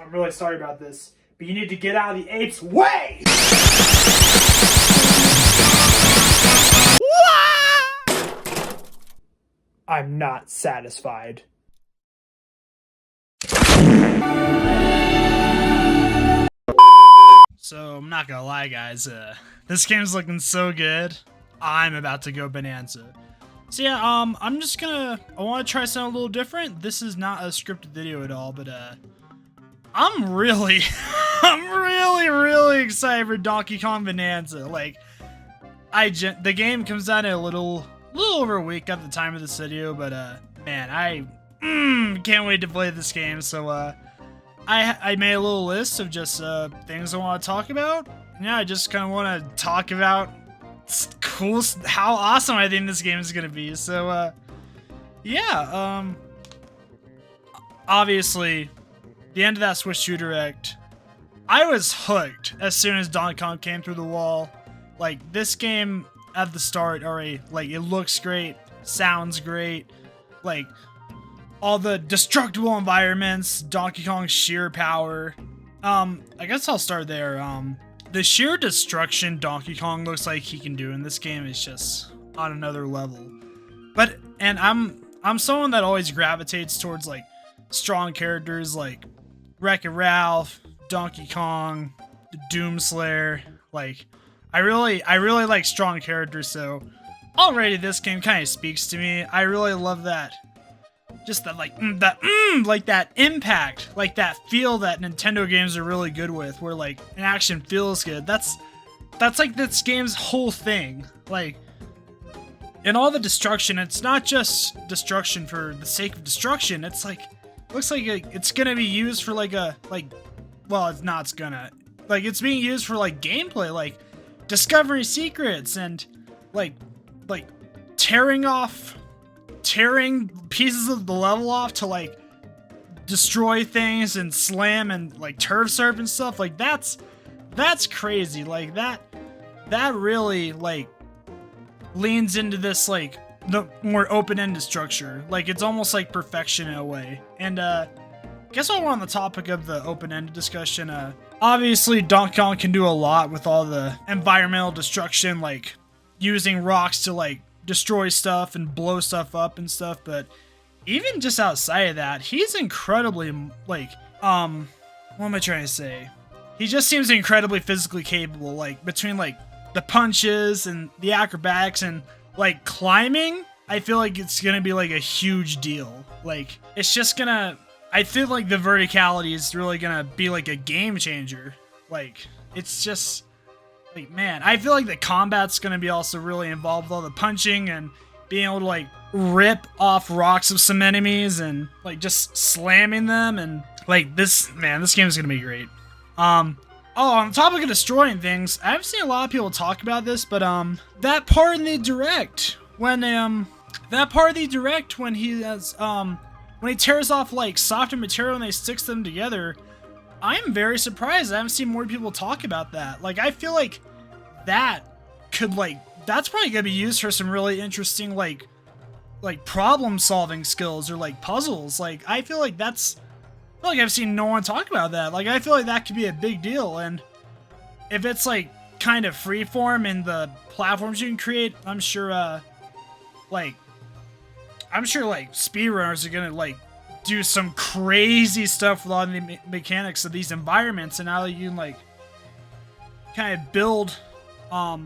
I'm really sorry about this, but you need to get out of the ape's way! I'm not satisfied. So, I'm not gonna lie, guys, this game's looking so good. I'm about to go bonanza. So yeah, I'm just gonna, I want to try something a little different. This is not a scripted video at all, but, I'm really, I'm really excited for Donkey Kong Bananza. Like, the game comes out in a little over a week at the time of this video, but, man, I can't wait to play this game. So, I made a little list of just, things I want to talk about. Yeah, I just kind of want to talk about cool, how awesome I think this game is gonna be. So, yeah, obviously, the end of that Switch 2 Direct, I was hooked as soon as Donkey Kong came through the wall. Like, this game at the start already, like, it looks great, sounds great, like, all the destructible environments, Donkey Kong's sheer power. I guess I'll start there. The sheer destruction Donkey Kong looks like he can do in this game is just on another level. And I'm someone that always gravitates towards, like, strong characters like Wreck-It Ralph, Donkey Kong, Doomslayer. Like, I really like strong characters, so already this game kind of speaks to me. I really love that. Just that, like, like that impact, like that feel that Nintendo games are really good with, where, like, an action feels good. That's like this game's whole thing. Like, in all the destruction, it's not just destruction for the sake of destruction. It's like, looks like it's gonna be used for well, it's not. It's gonna, like, it's being used for, like, gameplay, like discovering secrets and like tearing pieces of the level off to, like, destroy things and slam and, like, turf surf and stuff. Like, that's crazy. Like, that really, like, leans into this, like, the more open-ended structure. Like, it's almost like perfection in a way. And guess while we're on the topic of the open-ended discussion, obviously Donkey Kong can do a lot with all the environmental destruction, like using rocks to, like, destroy stuff and blow stuff up and stuff. But even just outside of that, he's incredibly, like, what am I trying to say? He just seems incredibly physically capable, like, between, like, the punches and the acrobatics and, like, climbing. I feel like it's gonna be, like, a huge deal. Like, it's just gonna, I feel like the verticality is really gonna be, like, a game changer. Like, it's just, like, man, I feel like the combat's gonna be also really involved with all the punching and being able to, like, rip off rocks of some enemies and, like, just slamming them. And, like, this game is gonna be great. Oh, on the topic of destroying things, I've seen a lot of people talk about this, but that part in the direct when he has when he tears off, like, softer material and they sticks them together, I'm very surprised I haven't seen more people talk about that. Like, I feel like that could, like, that's probably gonna be used for some really interesting, like problem solving skills or, like, puzzles. Like, I feel like I've seen no one talk about that. Like, I feel like that could be a big deal. And if it's, like, kind of freeform in the platforms you can create, I'm sure speedrunners are gonna, like, do some crazy stuff with all the mechanics of these environments, and how you can, like, kind of build, how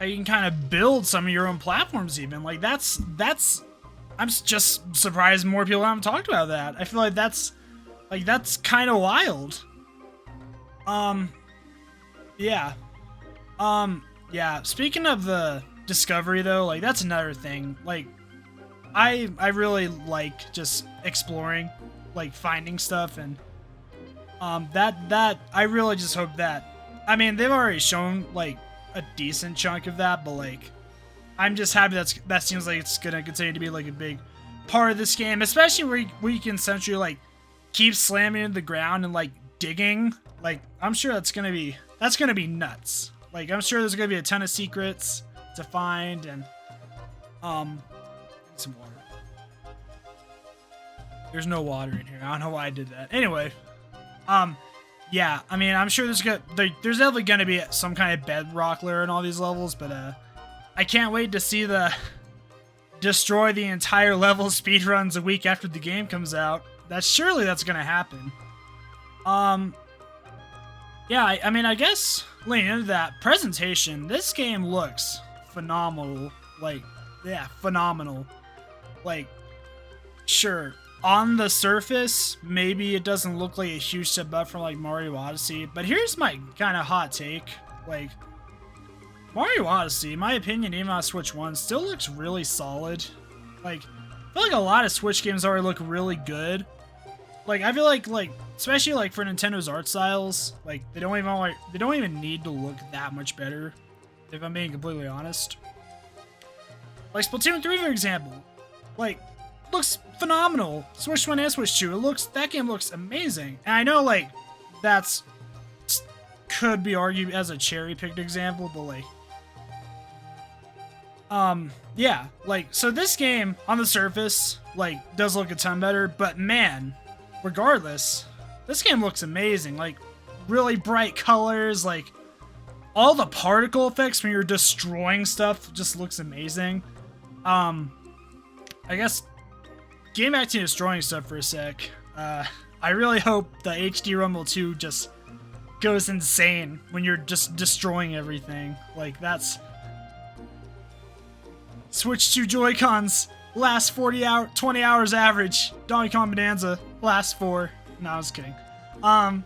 you can kind of build some of your own platforms even. Like, I'm just surprised more people haven't talked about that. I feel like that's kind of wild. Yeah. Yeah, speaking of the discovery, though, like, that's another thing. Like, I really like just exploring, like, finding stuff, and that I really just hope that, I mean, they've already shown, like, a decent chunk of that, but, like, I'm just happy that seems like it's gonna continue to be, like, a big part of this game, especially where you can essentially, like, keep slamming into the ground and, like, digging. Like, I'm sure that's gonna be nuts. Like, I'm sure there's gonna be a ton of secrets to find. And some water. There's no water in here. I don't know why I did that. Anyway, yeah, I mean, I'm sure there's definitely gonna be some kind of bedrock layer in all these levels, but I can't wait to see the destroy the entire level speedruns a week after the game comes out. Surely that's gonna happen. Yeah, I mean, I guess leaning into that presentation, this game looks phenomenal. Like, yeah, phenomenal. Like, sure, on the surface, maybe it doesn't look like a huge step up from like Mario Odyssey, but here's my kind of hot take. Like, Mario Odyssey, in my opinion, even on Switch 1, still looks really solid. Like, I feel like a lot of Switch games already look really good. Like, I feel like especially like for Nintendo's art styles, like they don't even need to look that much better, if I'm being completely honest. Like Splatoon 3, for example, like looks phenomenal. Switch 1 and Switch 2, that game looks amazing. And I know like that's could be argued as a cherry-picked example, but like yeah, like so this game on the surface like does look a ton better, but man, regardless, this game looks amazing. Like, really bright colors, like, all the particle effects when you're destroying stuff just looks amazing. I guess, getting back to destroying stuff for a sec, I really hope the HD Rumble 2 just goes insane when you're just destroying everything. Like, that's... Switch 2 Joy-Cons last 20 hours average. Donkey Kong Bonanza last 4. No, I was kidding. But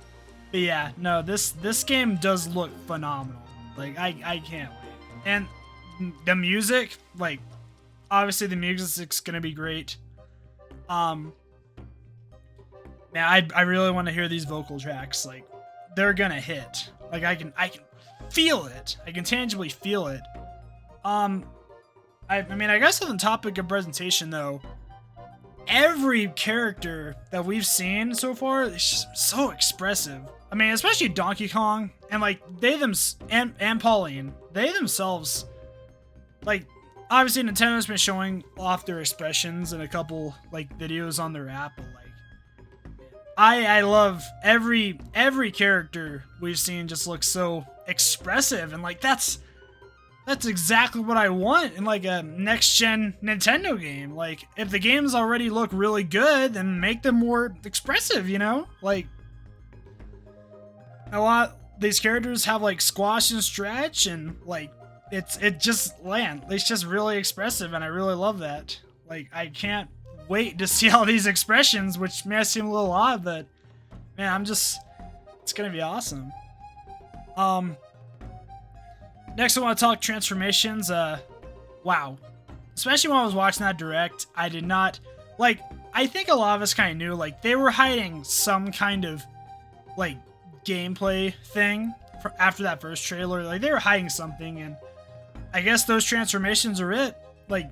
yeah, no, this game does look phenomenal. Like, I can't wait. And the music, like, obviously the music's gonna be great. Man, I really want to hear these vocal tracks. Like, they're gonna hit. Like, I can feel it. I can tangibly feel it. I mean, I guess on the topic of presentation, though, every character that we've seen so far is just so expressive. I mean, especially Donkey Kong and like and Pauline, they themselves, like, obviously Nintendo's been showing off their expressions in a couple like videos on their app, but like, I love every character we've seen just looks so expressive, and like that's exactly what I want in like a next-gen Nintendo game. Like, if the games already look really good, then make them more expressive, you know? Like, a lot these characters have like squash and stretch, and like it's just really expressive, and I really love that. Like, I can't wait to see all these expressions, which may seem a little odd, but man, it's gonna be awesome. Next, I want to talk transformations. Wow. Especially when I was watching that direct, I did not... Like, I think a lot of us kind of knew, like, they were hiding some kind of, like, gameplay thing after that first trailer. Like, they were hiding something, and I guess those transformations are it. Like,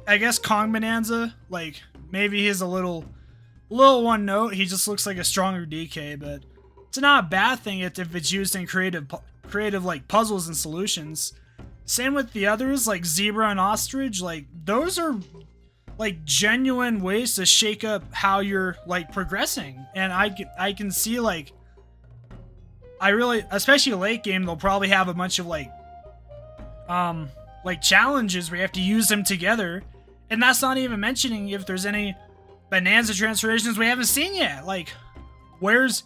I guess Kong Bananza, like, maybe he's a little one note. He just looks like a stronger DK, but it's not a bad thing if it's used in creative like puzzles and solutions. Same with the others, like Zebra and Ostrich. Like, those are like genuine ways to shake up how you're like progressing, and I can see like especially late game, they'll probably have a bunch of like challenges where you have to use them together, and that's not even mentioning if there's any Bonanza transformations we haven't seen yet. Like, where's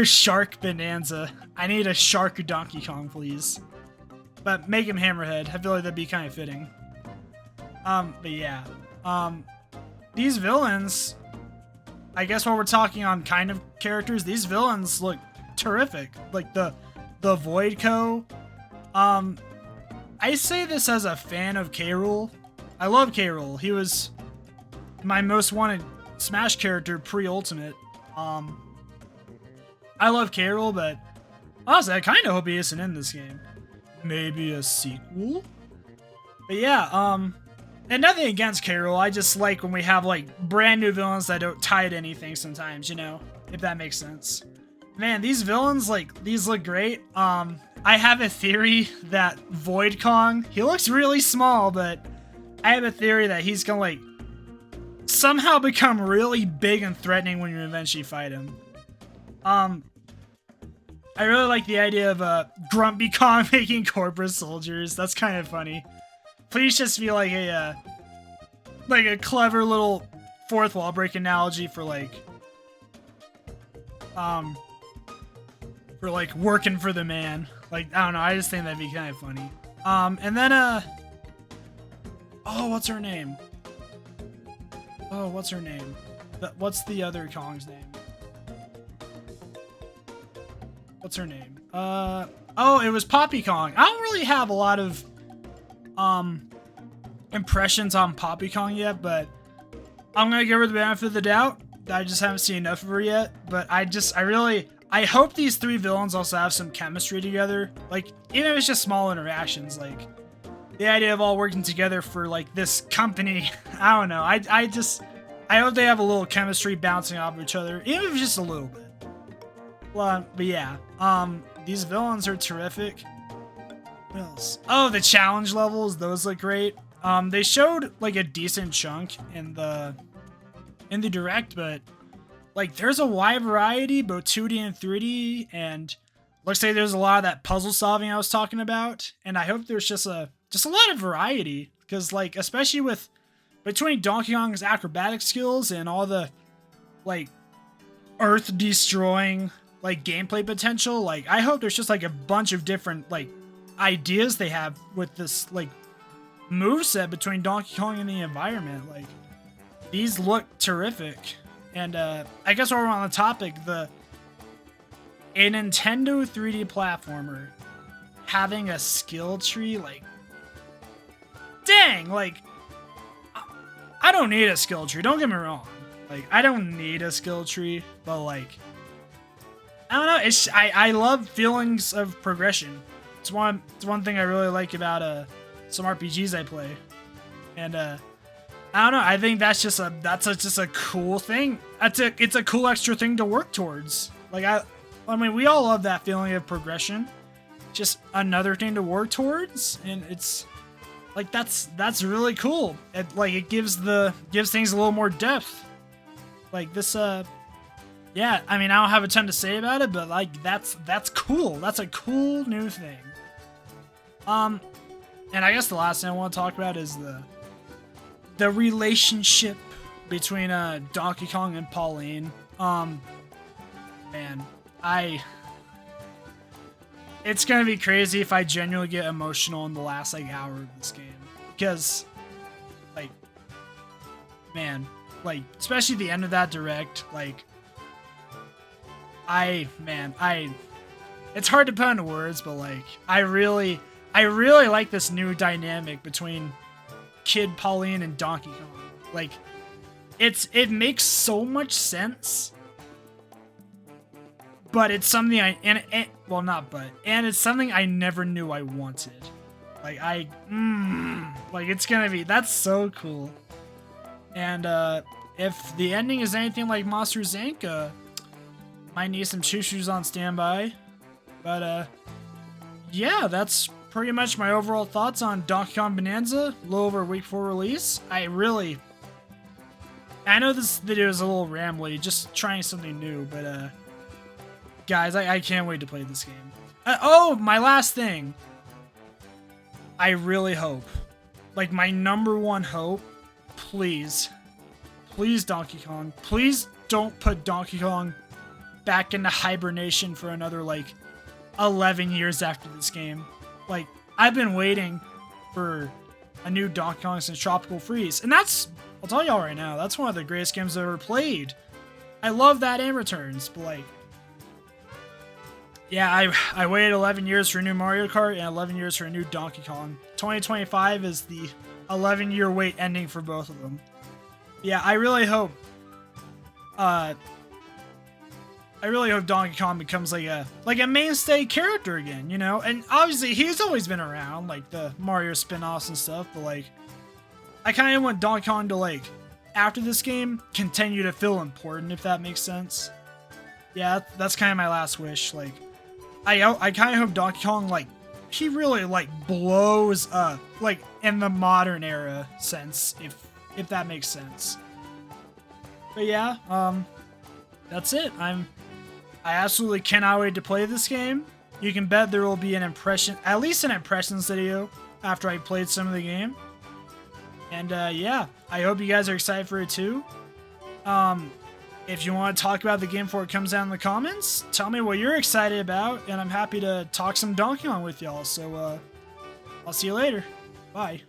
Shark Bonanza? I need a Shark Donkey Kong, please. But make him Hammerhead. I feel like that'd be kind of fitting. But yeah. These villains, I guess while we're talking on kind of characters, these villains look terrific. Like the Voidco. I say this as a fan of K. Rool. I love K. Rool. He was my most wanted Smash character pre-Ultimate. I love K. Rool, but honestly, I kind of hope he isn't in this game. Maybe a sequel? But yeah, and nothing against K. Rool. I just like when we have like brand new villains that don't tie to anything sometimes, you know, if that makes sense. Man, these villains, like, these look great. I have a theory that Void Kong, he looks really small, but I have a theory that he's gonna like somehow become really big and threatening when you eventually fight him. I really like the idea of Grumpy Kong making corporate soldiers. That's kind of funny. Please just be like a clever little fourth wall break analogy for like working for the man. Like, I don't know, I just think that'd be kind of funny. And then oh, what's her name? Oh, what's her name? What's the other Kong's name? What's her name? Oh, it was Poppy Kong. I don't really have a lot of impressions on Poppy Kong yet, but I'm gonna give her the benefit of the doubt. I just haven't seen enough of her yet. But I hope these three villains also have some chemistry together. Like, even if it's just small interactions, like the idea of all working together for like this company. I don't know. I hope they have a little chemistry bouncing off of each other, even if it's just a little bit. Well, but yeah, these villains are terrific. What else? Oh, the challenge levels, those look great. They showed like a decent chunk in the direct, but like there's a wide variety, both 2D and 3D, and looks like there's a lot of that puzzle solving I was talking about. And I hope there's just a lot of variety, because like especially between Donkey Kong's acrobatic skills and all the like earth destroying like gameplay potential, like I hope there's just like a bunch of different like ideas they have with this like moveset between Donkey Kong and the environment. Like, these look terrific. And I guess while we're on the topic, a Nintendo 3D platformer having a skill tree, like, dang, like, I don't need a skill tree, don't get me wrong. Like, I don't need a skill tree, but like, I don't know, I love feelings of progression. It's one thing I really like about some RPGs I play. And I don't know, I think that's just a cool thing. It's a cool extra thing to work towards. Like, I mean, we all love that feeling of progression. Just another thing to work towards, and it's like that's really cool. It gives things a little more depth. Like this yeah, I mean, I don't have a ton to say about it, but like that's cool. That's a cool new thing. And I guess the last thing I want to talk about is the relationship between Donkey Kong and Pauline. Man, it's gonna be crazy if I genuinely get emotional in the last like hour of this game, because like, man, like especially the end of that direct, like it's hard to put into words, but like I really like this new dynamic between Kid Pauline and Donkey Kong. Like, it makes so much sense, but it's something it's something I never knew I wanted. Like it's gonna be, that's so cool. And if the ending is anything like Monsters Inc., might need some choo-choos on standby. But yeah, that's pretty much my overall thoughts on Donkey Kong Bonanza, a little over a week before release. I know this video is a little rambly, just trying something new, but guys, I can't wait to play this game. Oh, my last thing. I really hope, like my number one hope, please Donkey Kong, please don't put Donkey Kong back into hibernation for another like 11 years after this game. Like, I've been waiting for a new Donkey Kong since Tropical Freeze, and I'll tell y'all right now, that's one of the greatest games I've ever played. I love that and Returns, but like, yeah, I waited 11 years for a new Mario Kart and 11 years for a new Donkey Kong. 2025 is the 11-year wait ending for both of them. Yeah, I really hope Donkey Kong becomes like a mainstay character again, you know? And obviously he's always been around, like the Mario spin-offs and stuff, but like, I kind of want Donkey Kong to, like, after this game, continue to feel important, if that makes sense. Yeah, that's kind of my last wish. Like, I kind of hope Donkey Kong, like, he really, like, blows up, like, in the modern era sense, if that makes sense. But yeah, that's it. I absolutely cannot wait to play this game. You can bet there will be at least an impressions video after I played some of the game. And yeah, I hope you guys are excited for it too. If you want to talk about the game before it comes down in the comments, tell me what you're excited about, and I'm happy to talk some Donkey Kong with y'all. So I'll see you later. Bye.